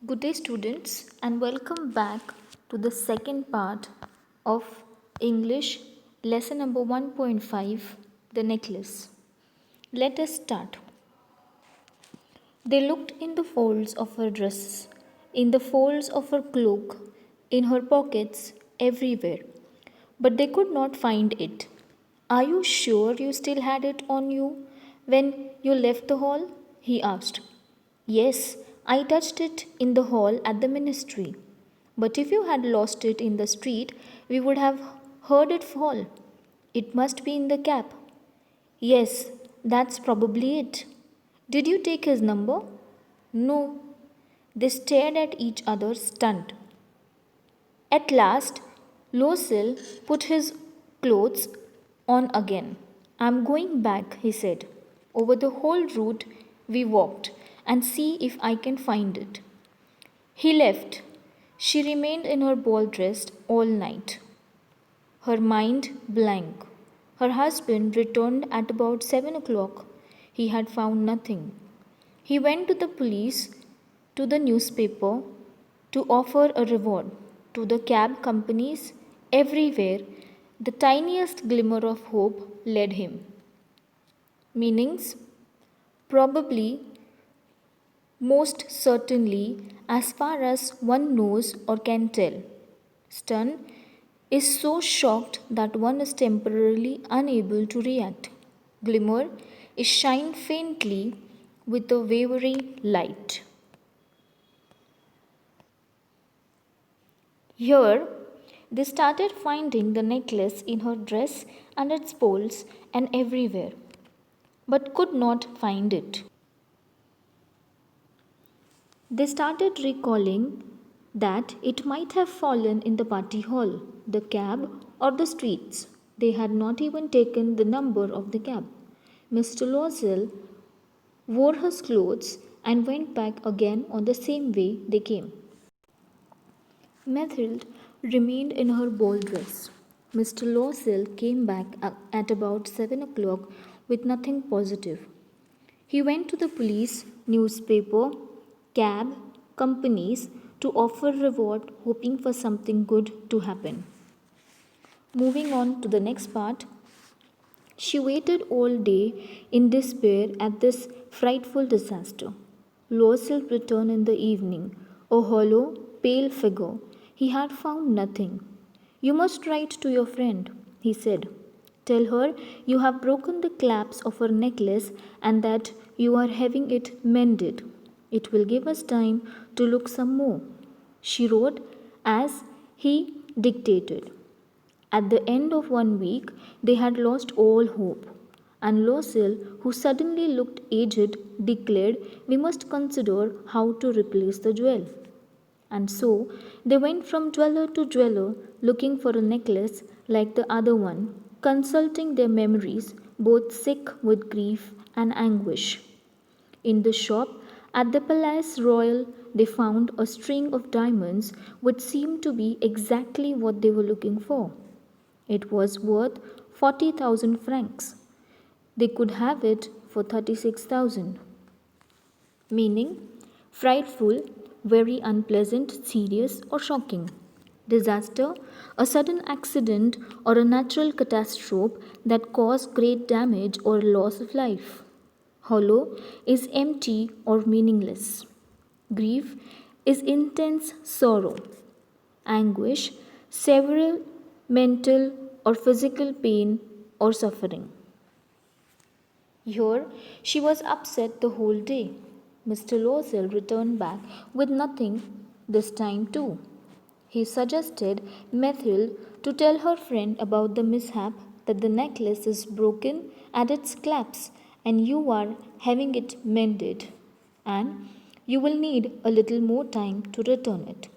Good day, students, and welcome back to the second part of English lesson number 1.5, The Necklace. Let us start. They looked in the folds of her dress, in the folds of her cloak, in her pockets, everywhere, but they could not find it. Are you sure you still had it on you when you left the hall? He asked. Yes, I touched it in the hall at the ministry. But if you had lost it in the street, we would have heard it fall. It must be in the cab. Yes, that's probably it. Did you take his number? No. They stared at each other, stunned. At last, Losil put his clothes on again. I'm going back, he said. Over the whole route we walked and see if I can find it. He left. She remained in her ball dress all night, her mind blank. Her husband returned at about 7 o'clock. He had found nothing. He went to the police, to the newspaper, to offer a reward, to the cab companies, everywhere. The tiniest glimmer of hope led him. Meanings? Probably, most certainly, as far as one knows or can tell. Stun is so shocked that one is temporarily unable to react. Glimmer is shine faintly with a wavering light. Here, they started finding the necklace in her dress and its folds and everywhere, but could not find it. They started recalling that it might have fallen in the party hall, the cab, or the streets. They had not even taken the number of the cab. Mr. Loisel wore his clothes and went back again on the same way they came. Mathilde remained in her ball dress. Mr. Loisel came back at about 7 o'clock with nothing positive. He went to the police, newspaper, cab, companies to offer reward, hoping for something good to happen. Moving on to the next part, she waited all day in despair at this frightful disaster. Loisel returned in the evening, a hollow, pale figure. He had found nothing. You must write to your friend, he said. Tell her you have broken the clasp of her necklace and that you are having it mended. It will give us time to look some more. She wrote as he dictated. At the end of 1 week, they had lost all hope. And Loisel, who suddenly looked aged, declared, we must consider how to replace the jewel. And so they went from jeweler to jeweler looking for a necklace like the other one, consulting their memories, both sick with grief and anguish. In the shop at the Palais Royal, they found a string of diamonds which seemed to be exactly what they were looking for. It was worth 40,000 francs. They could have it for 36,000. Meaning, frightful, very unpleasant, serious, or shocking. Disaster, a sudden accident or a natural catastrophe that caused great damage or loss of life. Hollow is empty or meaningless. Grief is intense sorrow. Anguish, several mental or physical pain or suffering. Here she was upset the whole day. Mr. Loisel returned back with nothing this time too. He suggested Mathilde to tell her friend about the mishap, that the necklace is broken at its clasp and you are having it mended, and you will need a little more time to return it.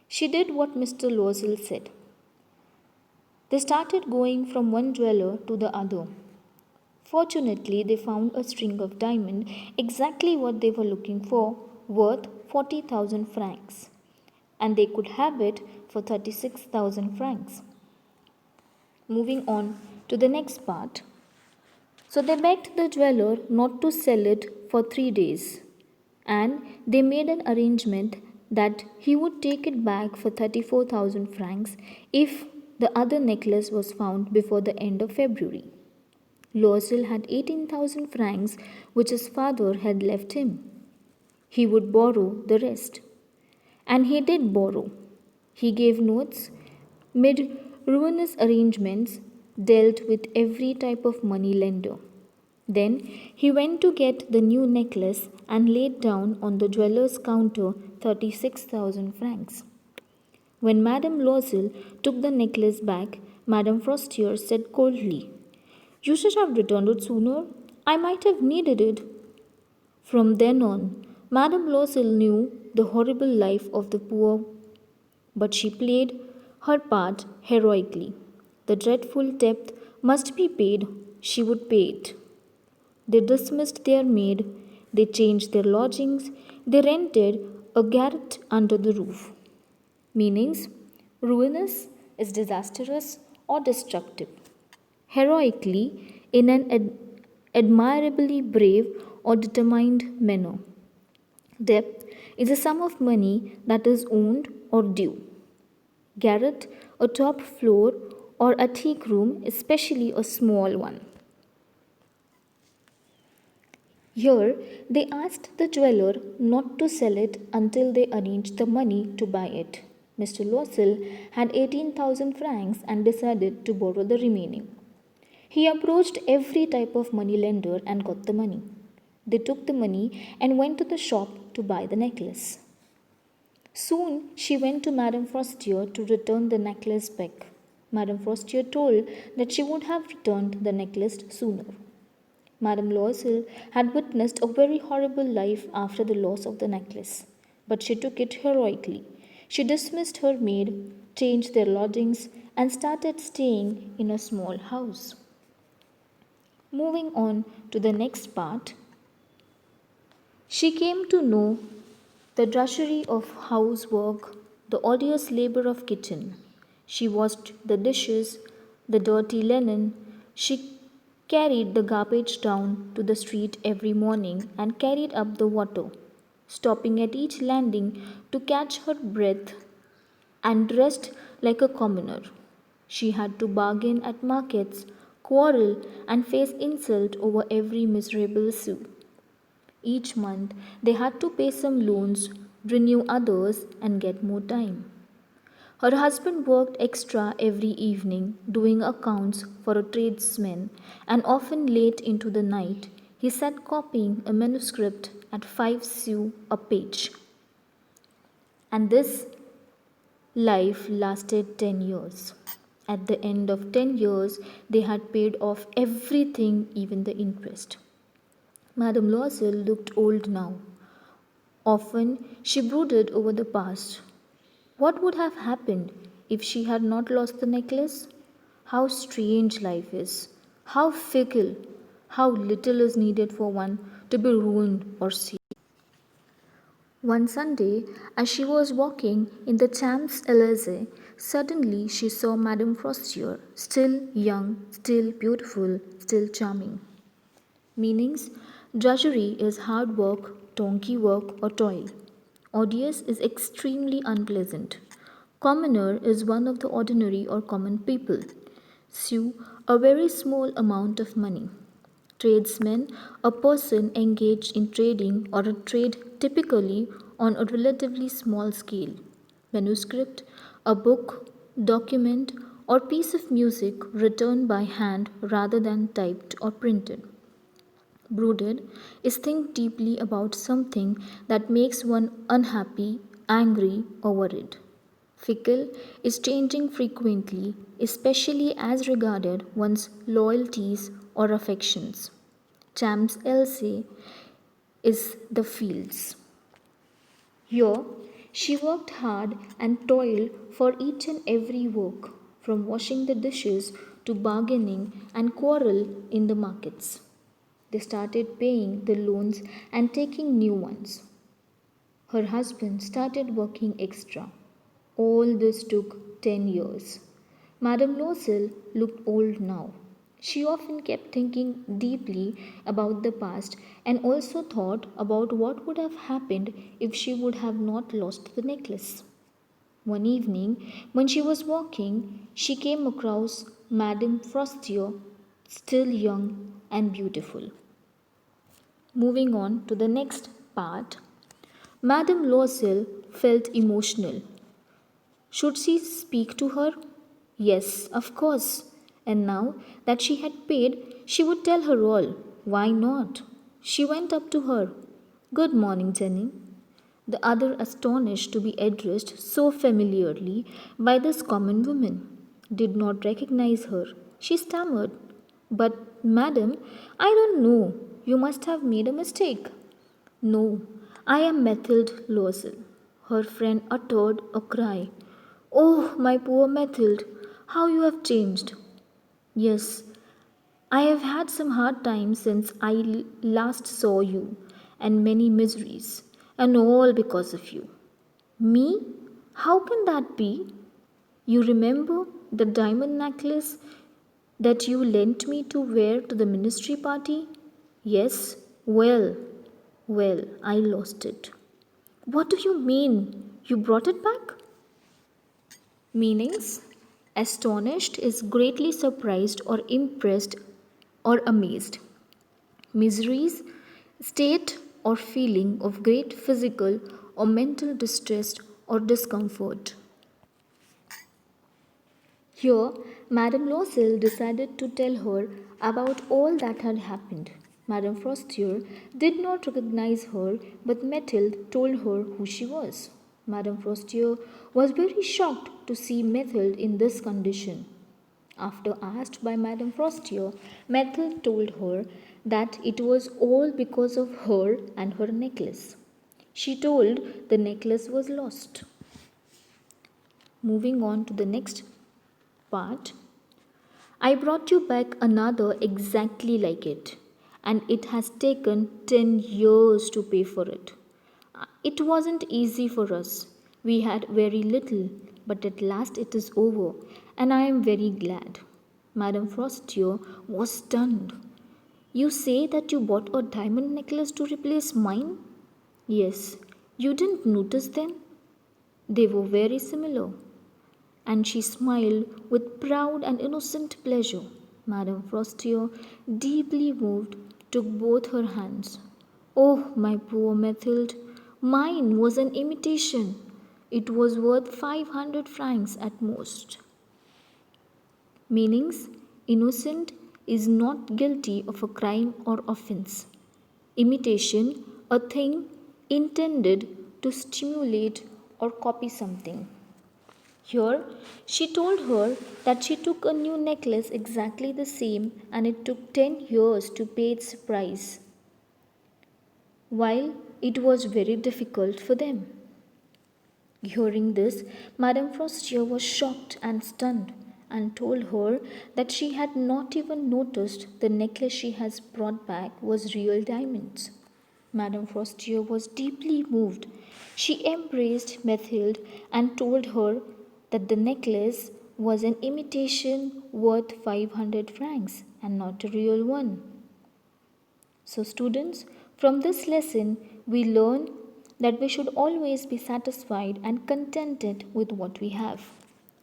She did what Mr. Loisel said. They started going from one jeweler to the other. Fortunately, they found a string of diamonds, exactly what they were looking for, worth 40,000 francs, and they could have it for 36,000 francs. Moving on to the next part. So they begged the jeweler not to sell it for 3 days, and they made an arrangement that he would take it back for 34,000 francs if the other necklace was found before the end of February. Loisel had 18,000 francs which his father had left him. He would borrow the rest. And he did borrow. He gave notes, made ruinous arrangements, dealt with every type of money lender. Then he went to get the new necklace and laid down on the jeweller's counter 36,000 francs. When Madame Loisel took the necklace back, Madame Frostier said coldly, "You should have returned it sooner. I might have needed it." From then on, Madame Loisel knew the horrible life of the poor, but she played her part heroically. The dreadful debt must be paid, she would pay it. They dismissed their maid, they changed their lodgings, they rented a garret under the roof. Meanings: ruinous is disastrous or destructive. Heroically, in an admirably brave or determined manner. Debt is a sum of money that is owned or due. Garret, a top floor or attic room, especially a small one. Here, they asked the jeweller not to sell it until they arranged the money to buy it. Mr. Loisel had 18,000 francs and decided to borrow the remaining. He approached every type of money lender and got the money. They took the money and went to the shop to buy the necklace. Soon she went to Madame Frostier to return the necklace back. Madame Frostier told that she would have returned the necklace sooner. Madame Loisel had witnessed a very horrible life after the loss of the necklace, but she took it heroically. She dismissed her maid, changed their lodgings, and started staying in a small house. Moving on to the next part, she came to know the drudgery of housework, the odious labor of kitchen. She washed the dishes, the dirty linen. She carried the garbage down to the street every morning and carried up the water, stopping at each landing to catch her breath, and dressed like a commoner. She had to bargain at markets, quarrel, and face insult over every miserable sou. Each month, they had to pay some loans, renew others, and get more time. Her husband worked extra every evening, doing accounts for a tradesman, and often late into the night, he sat copying a manuscript at 5 sous a page. And this life lasted 10 years. At the end of 10 years, they had paid off everything, even the interest. Madame Loisel looked old now. Often she brooded over the past. What would have happened if she had not lost the necklace? How strange life is, how fickle, how little is needed for one to be ruined or saved. One Sunday, as she was walking in the Champs-Élysées, suddenly she saw Madame Frostier, still young, still beautiful, still charming. Meanings: drudgery is hard work, donkey work, or toil. Odious is extremely unpleasant. Commoner is one of the ordinary or common people. Sou, a very small amount of money. Tradesman, a person engaged in trading or a trade typically on a relatively small scale. Manuscript, a book, document, or piece of music written by hand rather than typed or printed. Brooded is think deeply about something that makes one unhappy, angry, or worried. Fickle is changing frequently, especially as regarded one's loyalties or affections. Champs-Élysées is the fields. Here, she worked hard and toiled for each and every work, from washing the dishes to bargaining and quarrel in the markets. They started paying the loans and taking new ones. Her husband started working extra. All this took 10 years. Madame Loisel looked old now. She often kept thinking deeply about the past and also thought about what would have happened if she would have not lost the necklace. One evening, when she was walking, she came across Madame Frostier, still young and beautiful. Moving on to the next part, Madame Loisel felt emotional. Should she speak to her? Yes, of course. And now that she had paid, she would tell her all. Why not? She went up to her. Good morning, Jenny. The other, astonished to be addressed so familiarly by this common woman, did not recognize her. She stammered, but, madam, I don't know. You must have made a mistake. No, I am Mathilde Loisel. Her friend uttered a cry. Oh, my poor Mathilde, how you have changed. Yes, I have had some hard times since I last saw you, and many miseries, and all because of you. Me? How can that be? You remember the diamond necklace that you lent me to wear to the ministry party? Yes, well, I lost it. What do you mean? You brought it back? Meanings: astonished is greatly surprised or impressed or amazed. Miseries: state or feeling of great physical or mental distress or discomfort. Here, Madame Loisel decided to tell her about all that had happened. Madame Frostier did not recognize her, but Mathilde told her who she was. Madame Frostier was very shocked to see Mathilde in this condition. After asked by Madame Frostier, Mathilde told her that it was all because of her and her necklace. She told the necklace was lost. Moving on to the next part, I brought you back another exactly like it, and it has taken 10 years to pay for it. It wasn't easy for us. We had very little, but at last it is over, and I am very glad. Madame Frostier was stunned. You say that you bought a diamond necklace to replace mine? Yes. You didn't notice then? They were very similar. And she smiled with proud and innocent pleasure. Madame Frostier, deeply moved, took both her hands. Oh, my poor Mathilde, mine was an imitation. It was worth 500 francs at most. Meanings: innocent is not guilty of a crime or offense. Imitation, a thing intended to stimulate or copy something. Here, she told her that she took a new necklace exactly the same and it took 10 years to pay its price, while it was very difficult for them. Hearing this, Madame Frostier was shocked and stunned and told her that she had not even noticed the necklace she has brought back was real diamonds. Madame Frostier was deeply moved. She embraced Mathilde and told her that the necklace was an imitation worth 500 francs and not a real one. So, students, from this lesson, we learn that we should always be satisfied and contented with what we have.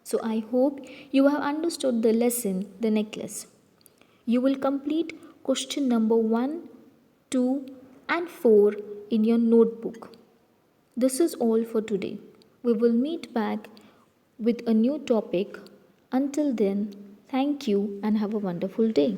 So, I hope you have understood the lesson, the necklace. You will complete question number 1, 2, and 4 in your notebook. This is all for today. We will meet back with a new topic. Until then, thank you and have a wonderful day.